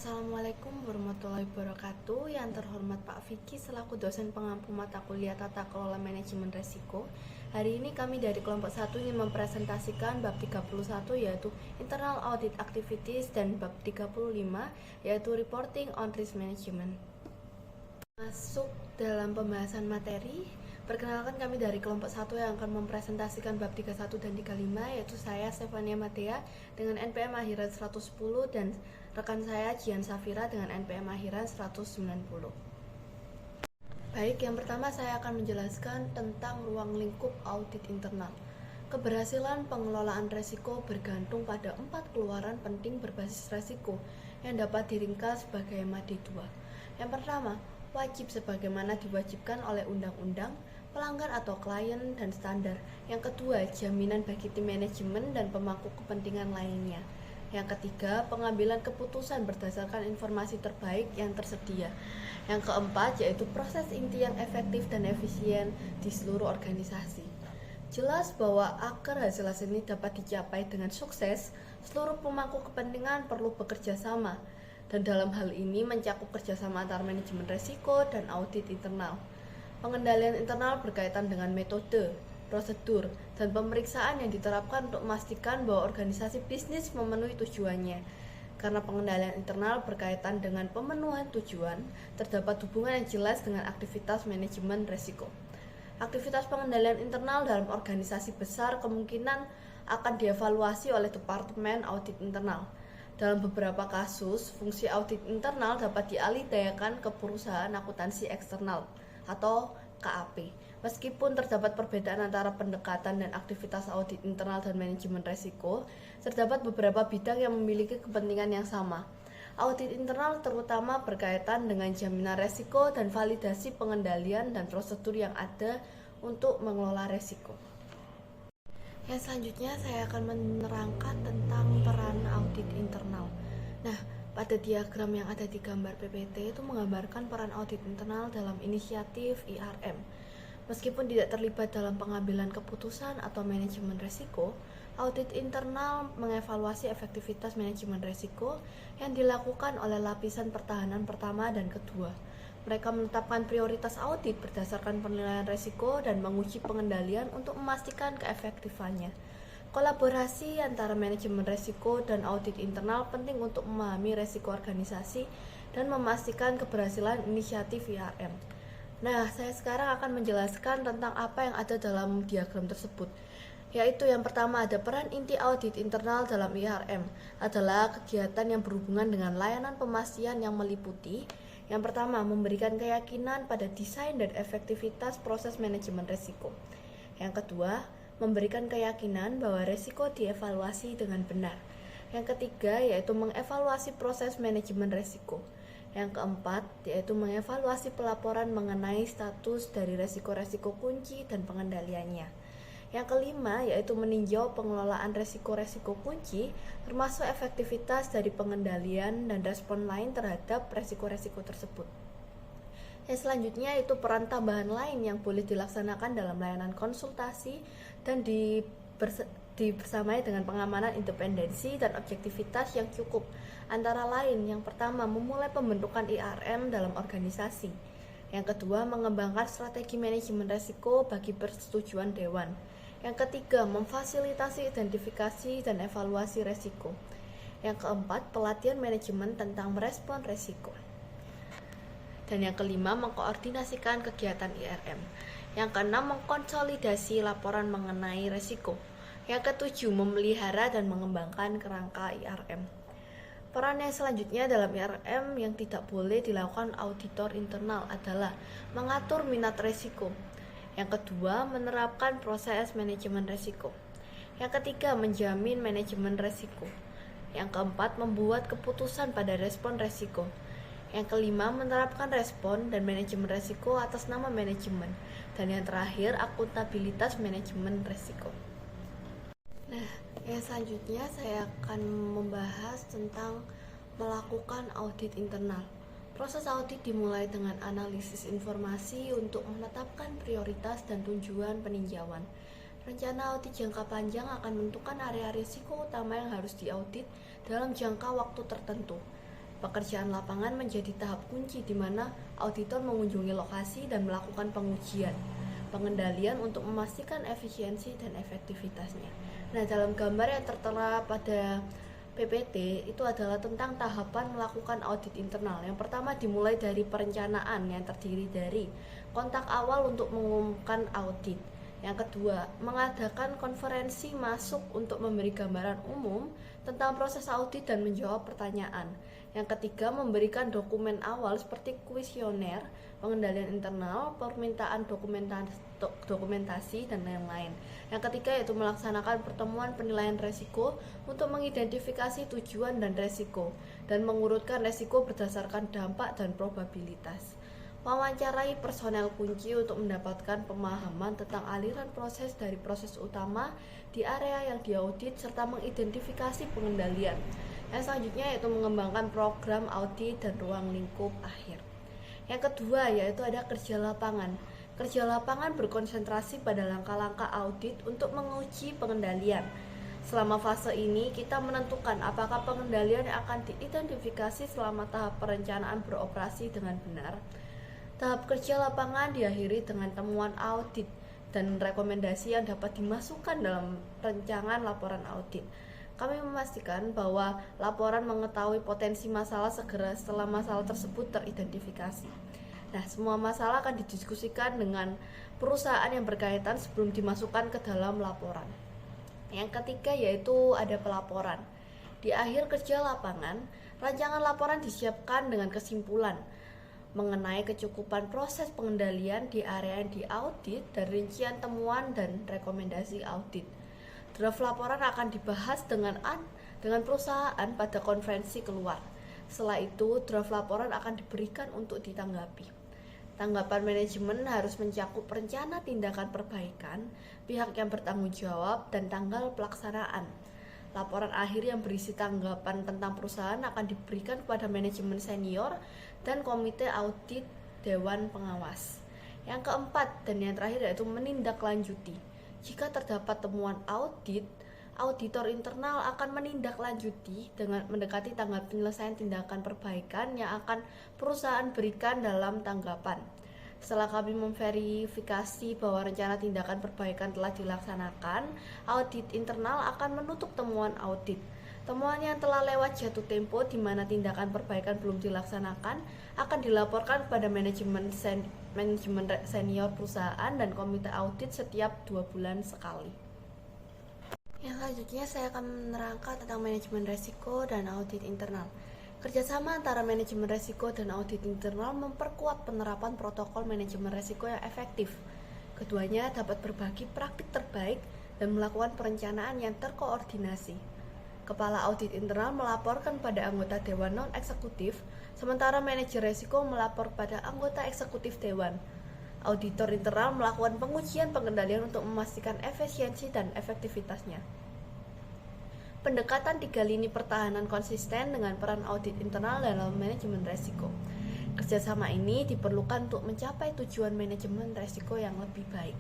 Assalamualaikum warahmatullahi wabarakatuh. Yang terhormat Pak Vicky selaku dosen pengampu mata kuliah Tata Kelola Manajemen Resiko. Hari ini kami dari kelompok 1 ingin mempresentasikan bab 31 yaitu Internal Audit Activities dan bab 35 yaitu Reporting on Risk Management. Masuk dalam pembahasan materi, perkenalkan kami dari kelompok 1 yang akan mempresentasikan bab 31 dan 35 yaitu saya Stefania Matea dengan NPM akhiran 110 dan rekan saya Jian Safira dengan NPM akhiran 190. Baik, yang pertama saya akan menjelaskan tentang ruang lingkup audit internal. Keberhasilan pengelolaan resiko bergantung pada 4 keluaran penting berbasis resiko yang dapat diringkas sebagaimana di 2. Yang pertama, wajib sebagaimana diwajibkan oleh undang-undang, pelanggan atau klien, dan standar. Yang kedua, jaminan bagi tim manajemen dan pemangku kepentingan lainnya. Yang ketiga, pengambilan keputusan berdasarkan informasi terbaik yang tersedia. Yang keempat, yaitu proses inti yang efektif dan efisien di seluruh organisasi. Jelas bahwa agar hasil-hasil ini dapat dicapai dengan sukses, seluruh pemangku kepentingan perlu bekerja sama. Dan dalam hal ini mencakup kerjasama antar manajemen resiko dan audit internal. Pengendalian internal berkaitan dengan metode, prosedur, dan pemeriksaan yang diterapkan untuk memastikan bahwa organisasi bisnis memenuhi tujuannya. Karena pengendalian internal berkaitan dengan pemenuhan tujuan, terdapat hubungan yang jelas dengan aktivitas manajemen resiko. Aktivitas pengendalian internal dalam organisasi besar kemungkinan akan dievaluasi oleh Departemen Audit Internal. Dalam beberapa kasus, fungsi audit internal dapat dialihdayakan ke perusahaan akuntansi eksternal atau KAP. Meskipun terdapat perbedaan antara pendekatan dan aktivitas audit internal dan manajemen resiko, terdapat beberapa bidang yang memiliki kepentingan yang sama. Audit internal terutama berkaitan dengan jaminan resiko dan validasi pengendalian dan prosedur yang ada untuk mengelola resiko. Yang selanjutnya saya akan menerangkan tentang peran audit internal. Nah, pada diagram yang ada di gambar PPT itu menggambarkan peran audit internal dalam inisiatif IRM. Meskipun tidak terlibat dalam pengambilan keputusan atau manajemen resiko, audit internal mengevaluasi efektivitas manajemen resiko yang dilakukan oleh lapisan pertahanan pertama dan kedua. Mereka menetapkan prioritas audit berdasarkan penilaian resiko dan menguji pengendalian untuk memastikan keefektifannya. Kolaborasi antara manajemen resiko dan audit internal penting untuk memahami resiko organisasi dan memastikan keberhasilan inisiatif IRM. Nah, saya sekarang akan menjelaskan tentang apa yang ada dalam diagram tersebut. Yaitu yang pertama ada peran inti audit internal dalam IRM adalah kegiatan yang berhubungan dengan layanan pemastian yang meliputi yang pertama, memberikan keyakinan pada desain dan efektivitas proses manajemen resiko. Yang kedua, memberikan keyakinan bahwa resiko dievaluasi dengan benar. Yang ketiga, yaitu mengevaluasi proses manajemen resiko. Yang keempat, yaitu mengevaluasi pelaporan mengenai status dari resiko-resiko kunci dan pengendaliannya. Yang kelima, yaitu meninjau pengelolaan resiko-resiko kunci, termasuk efektivitas dari pengendalian dan respon lain terhadap resiko-resiko tersebut. Yang selanjutnya itu peran tambahan lain yang boleh dilaksanakan dalam layanan konsultasi dan dibersamai dengan pengamanan independensi dan objektivitas yang cukup. Antara lain, yang pertama, memulai pembentukan IRM dalam organisasi. Yang kedua, mengembangkan strategi manajemen resiko bagi persetujuan dewan. Yang ketiga, memfasilitasi identifikasi dan evaluasi resiko. Yang keempat, pelatihan manajemen tentang merespon resiko. Dan yang kelima, mengkoordinasikan kegiatan IRM. Yang keenam, mengkonsolidasi laporan mengenai resiko. Yang ketujuh, memelihara dan mengembangkan kerangka IRM. Peran yang selanjutnya dalam IRM yang tidak boleh dilakukan auditor internal adalah mengatur minat resiko. Yang kedua, menerapkan proses manajemen resiko. Yang ketiga, menjamin manajemen resiko. Yang keempat, membuat keputusan pada respon resiko. Yang kelima, menerapkan respon dan manajemen resiko atas nama manajemen. Dan yang terakhir, akuntabilitas manajemen resiko. Nah, yang selanjutnya saya akan membahas tentang melakukan audit internal. Proses audit dimulai dengan analisis informasi untuk menetapkan prioritas dan tujuan peninjauan. Rencana audit jangka panjang akan menentukan area risiko utama yang harus diaudit dalam jangka waktu tertentu. Pekerjaan lapangan menjadi tahap kunci di mana auditor mengunjungi lokasi dan melakukan pengujian, pengendalian untuk memastikan efisiensi dan efektivitasnya. Nah, dalam gambar yang tertera pada PPT itu adalah tentang tahapan melakukan audit internal. Yang pertama dimulai dari perencanaan yang terdiri dari kontak awal untuk mengumumkan audit. Yang kedua, mengadakan konferensi masuk untuk memberi gambaran umum tentang proses audit dan menjawab pertanyaan. Yang ketiga, memberikan dokumen awal seperti kuesioner, pengendalian internal, permintaan dokumentasi, dan lain-lain. Yang ketiga yaitu melaksanakan pertemuan penilaian resiko untuk mengidentifikasi tujuan dan resiko, dan mengurutkan resiko berdasarkan dampak dan probabilitas. Wawancarai personel kunci untuk mendapatkan pemahaman tentang aliran proses dari proses utama di area yang diaudit serta mengidentifikasi pengendalian. Yang selanjutnya yaitu mengembangkan program audit dan ruang lingkup akhir. Yang kedua yaitu ada kerja lapangan. Kerja lapangan berkonsentrasi pada langkah-langkah audit untuk menguji pengendalian. Selama fase ini kita menentukan apakah pengendalian yang akan diidentifikasi selama tahap perencanaan beroperasi dengan benar. Tahap kerja lapangan diakhiri dengan temuan audit dan rekomendasi yang dapat dimasukkan dalam rancangan laporan audit. Kami memastikan bahwa laporan mengetahui potensi masalah segera setelah masalah tersebut teridentifikasi. Nah, semua masalah akan didiskusikan dengan perusahaan yang berkaitan sebelum dimasukkan ke dalam laporan. Yang ketiga yaitu ada pelaporan. Di akhir kerja lapangan, rancangan laporan disiapkan dengan kesimpulan mengenai kecukupan proses pengendalian di area yang diaudit dan rincian temuan dan rekomendasi audit. Draft laporan akan dibahas dengan perusahaan pada konferensi keluar. Setelah itu, draft laporan akan diberikan untuk ditanggapi. Tanggapan manajemen harus mencakup rencana tindakan perbaikan, pihak yang bertanggung jawab, dan tanggal pelaksanaan. Laporan akhir yang berisi tanggapan tentang perusahaan akan diberikan kepada manajemen senior dan komite audit Dewan Pengawas. Yang keempat dan yang terakhir yaitu menindaklanjuti. Jika terdapat temuan audit, auditor internal akan menindaklanjuti dengan mendekati tanggal penyelesaian tindakan perbaikan yang akan perusahaan berikan dalam tanggapan. Setelah kami memverifikasi bahwa rencana tindakan perbaikan telah dilaksanakan, audit internal akan menutup temuan audit. Temuan yang telah lewat jatuh tempo di mana tindakan perbaikan belum dilaksanakan akan dilaporkan kepada manajemen senior perusahaan dan komite audit setiap 2 bulan sekali. Yang selanjutnya saya akan menerangkan tentang manajemen resiko dan audit internal. Kerjasama antara manajemen resiko dan audit internal memperkuat penerapan protokol manajemen resiko yang efektif. Keduanya dapat berbagi praktik terbaik dan melakukan perencanaan yang terkoordinasi. Kepala audit internal melaporkan pada anggota dewan non-eksekutif, sementara manajer resiko melapor pada anggota eksekutif dewan. Auditor internal melakukan pengujian pengendalian untuk memastikan efisiensi dan efektivitasnya. Pendekatan 3 lini pertahanan konsisten dengan peran audit internal dalam manajemen resiko. Kerjasama ini diperlukan untuk mencapai tujuan manajemen resiko yang lebih baik.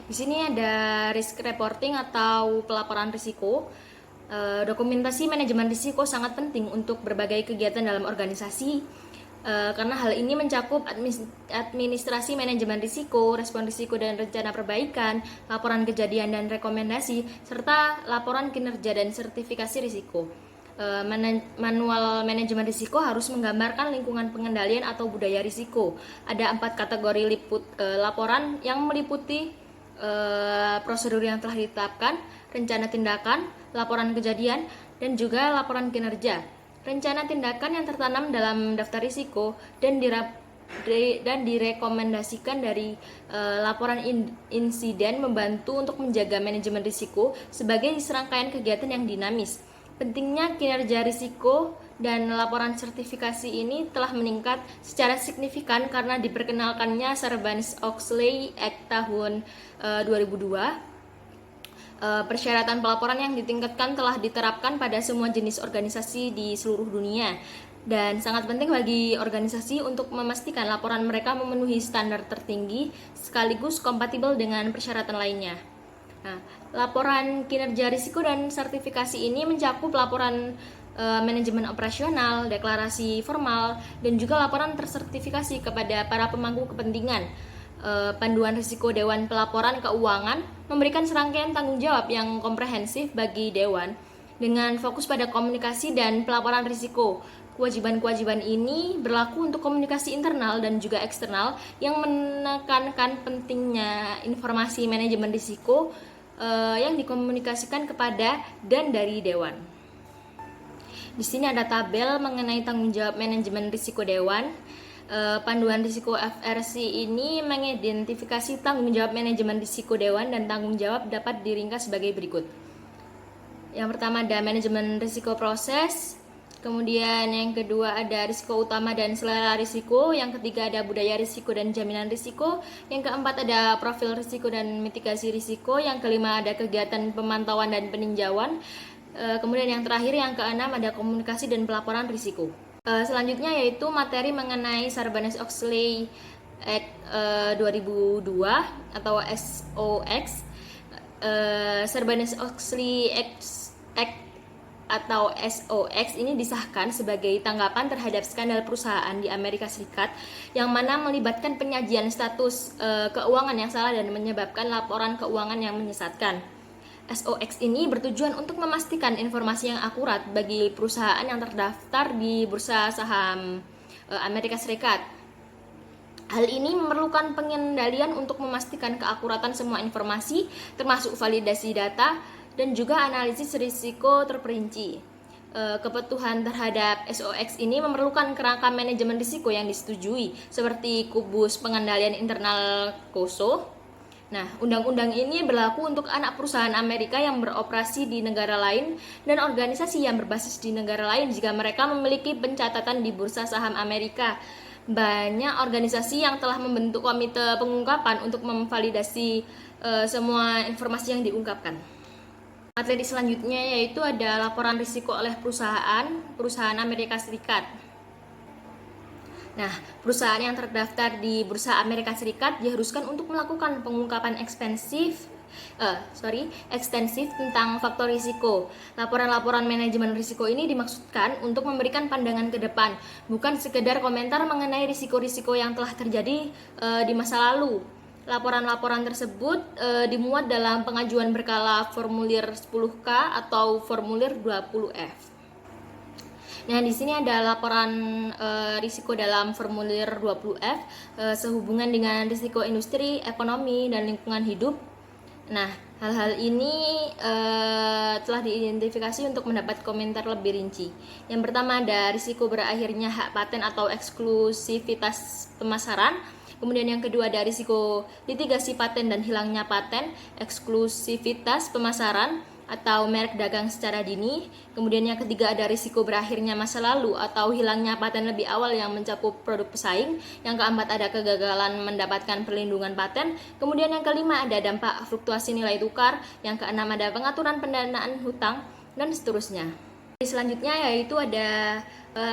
Di sini ada risk reporting atau pelaporan risiko. Dokumentasi manajemen risiko sangat penting untuk berbagai kegiatan dalam organisasi, karena hal ini mencakup administrasi manajemen risiko, respon risiko dan rencana perbaikan, laporan kejadian dan rekomendasi, serta laporan kinerja dan sertifikasi risiko. Manual manajemen risiko harus menggambarkan lingkungan pengendalian atau budaya risiko. Ada 4 kategori laporan yang meliputi prosedur yang telah ditetapkan, rencana tindakan, laporan kejadian, dan juga laporan kinerja. Rencana tindakan yang tertanam dalam daftar risiko dan direkomendasikan dari laporan insiden membantu untuk menjaga manajemen risiko sebagai serangkaian kegiatan yang dinamis. Pentingnya kinerja risiko dan laporan sertifikasi ini telah meningkat secara signifikan karena diperkenalkannya Sarbanes-Oxley Act tahun 2002. Persyaratan pelaporan yang ditingkatkan telah diterapkan pada semua jenis organisasi di seluruh dunia. dan sangat penting bagi organisasi untuk memastikan laporan mereka memenuhi standar tertinggi sekaligus kompatibel dengan persyaratan lainnya. Nah, laporan kinerja risiko dan sertifikasi ini mencakup laporan manajemen operasional, deklarasi formal, dan juga laporan tersertifikasi kepada para pemangku kepentingan. Panduan risiko Dewan Pelaporan Keuangan memberikan serangkaian tanggung jawab yang komprehensif bagi Dewan dengan fokus pada komunikasi dan pelaporan risiko. Kewajiban-kewajiban ini berlaku untuk komunikasi internal dan juga eksternal yang menekankan pentingnya informasi manajemen risiko yang dikomunikasikan kepada dan dari Dewan. Di sini ada tabel mengenai tanggung jawab manajemen risiko Dewan. Panduan risiko FRC ini mengidentifikasi tanggung jawab manajemen risiko Dewan dan tanggung jawab dapat diringkas sebagai berikut. Yang pertama ada manajemen risiko proses, kemudian yang kedua ada risiko utama dan selera risiko, yang ketiga ada budaya risiko dan jaminan risiko, yang keempat ada profil risiko dan mitigasi risiko, yang kelima ada kegiatan pemantauan dan peninjauan, kemudian yang terakhir yang keenam ada komunikasi dan pelaporan risiko. Selanjutnya yaitu materi mengenai Sarbanes-Oxley Act 2002 atau SOX. Sarbanes-Oxley Act atau SOX ini disahkan sebagai tanggapan terhadap skandal perusahaan di Amerika Serikat yang mana melibatkan penyajian status keuangan yang salah dan menyebabkan laporan keuangan yang menyesatkan. SOX ini bertujuan untuk memastikan informasi yang akurat bagi perusahaan yang terdaftar di Bursa Saham Amerika Serikat. Hal ini memerlukan pengendalian untuk memastikan keakuratan semua informasi, termasuk validasi data dan juga analisis risiko terperinci. Kepatuhan terhadap SOX ini memerlukan kerangka manajemen risiko yang disetujui, seperti kubus pengendalian internal KOSO. Nah, undang-undang ini berlaku untuk anak perusahaan Amerika yang beroperasi di negara lain dan organisasi yang berbasis di negara lain jika mereka memiliki pencatatan di Bursa Saham Amerika. Banyak organisasi yang telah membentuk komite pengungkapan untuk memvalidasi semua informasi yang diungkapkan. Materi selanjutnya yaitu ada laporan risiko oleh perusahaan Amerika Serikat. Nah, perusahaan yang terdaftar di Bursa Amerika Serikat diharuskan untuk melakukan pengungkapan ekstensif tentang faktor risiko. Laporan-laporan manajemen risiko ini dimaksudkan untuk memberikan pandangan ke depan, bukan sekedar komentar mengenai risiko-risiko yang telah terjadi di masa lalu. Laporan-laporan tersebut dimuat dalam pengajuan berkala formulir 10K atau formulir 20F. Nah, di sini ada laporan risiko dalam formulir 20F sehubungan dengan risiko industri, ekonomi, dan lingkungan hidup. Nah, hal-hal ini telah diidentifikasi untuk mendapat komentar lebih rinci. Yang pertama ada risiko berakhirnya hak paten atau eksklusivitas pemasaran. Kemudian yang kedua ada risiko litigasi paten dan hilangnya paten, eksklusivitas pemasaran atau merek dagang secara dini. Kemudian yang ketiga ada risiko berakhirnya masa lalu atau hilangnya paten lebih awal yang mencakup produk pesaing. Yang keempat ada kegagalan mendapatkan perlindungan paten. Kemudian yang kelima ada dampak fluktuasi nilai tukar. Yang keenam ada pengaturan pendanaan hutang dan seterusnya. Selanjutnya yaitu ada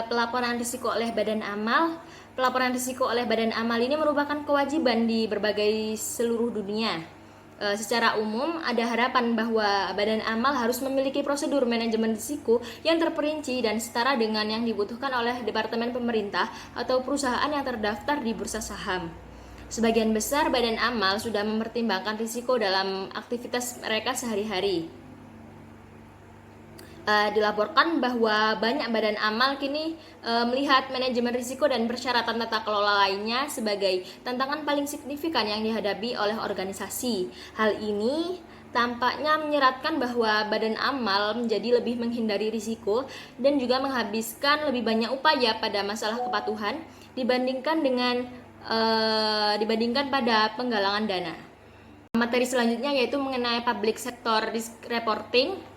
pelaporan risiko oleh badan amal. Pelaporan risiko oleh badan amal ini merupakan kewajiban di berbagai seluruh dunia. Secara umum ada harapan bahwa badan amal harus memiliki prosedur manajemen risiko yang terperinci dan setara dengan yang dibutuhkan oleh departemen pemerintah atau perusahaan yang terdaftar di bursa saham. Sebagian besar badan amal sudah mempertimbangkan risiko dalam aktivitas mereka sehari-hari. Dilaporkan bahwa banyak badan amal kini melihat manajemen risiko dan persyaratan tata kelola lainnya sebagai tantangan paling signifikan yang dihadapi oleh organisasi. Hal ini tampaknya menyeratkan bahwa badan amal menjadi lebih menghindari risiko dan juga menghabiskan lebih banyak upaya pada masalah kepatuhan dibandingkan pada penggalangan dana. Materi selanjutnya yaitu mengenai public sector risk reporting.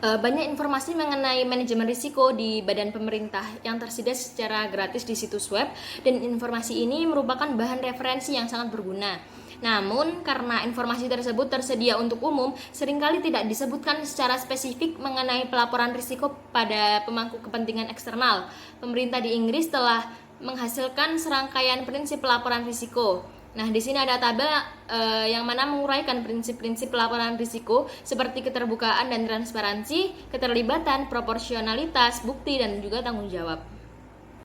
Banyak informasi mengenai manajemen risiko di badan pemerintah yang tersedia secara gratis di situs web, dan informasi ini merupakan bahan referensi yang sangat berguna. Namun, karena informasi tersebut tersedia untuk umum, seringkali tidak disebutkan secara spesifik mengenai pelaporan risiko pada pemangku kepentingan eksternal. Pemerintah di Inggris telah menghasilkan serangkaian prinsip pelaporan risiko. Nah, di sini ada tabel yang mana menguraikan prinsip-prinsip pelaporan risiko seperti keterbukaan dan transparansi, keterlibatan, proporsionalitas, bukti, dan juga tanggung jawab.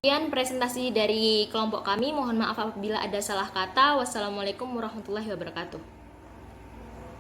Sekian presentasi dari kelompok kami. Mohon maaf apabila ada salah kata. Wassalamualaikum warahmatullahi wabarakatuh.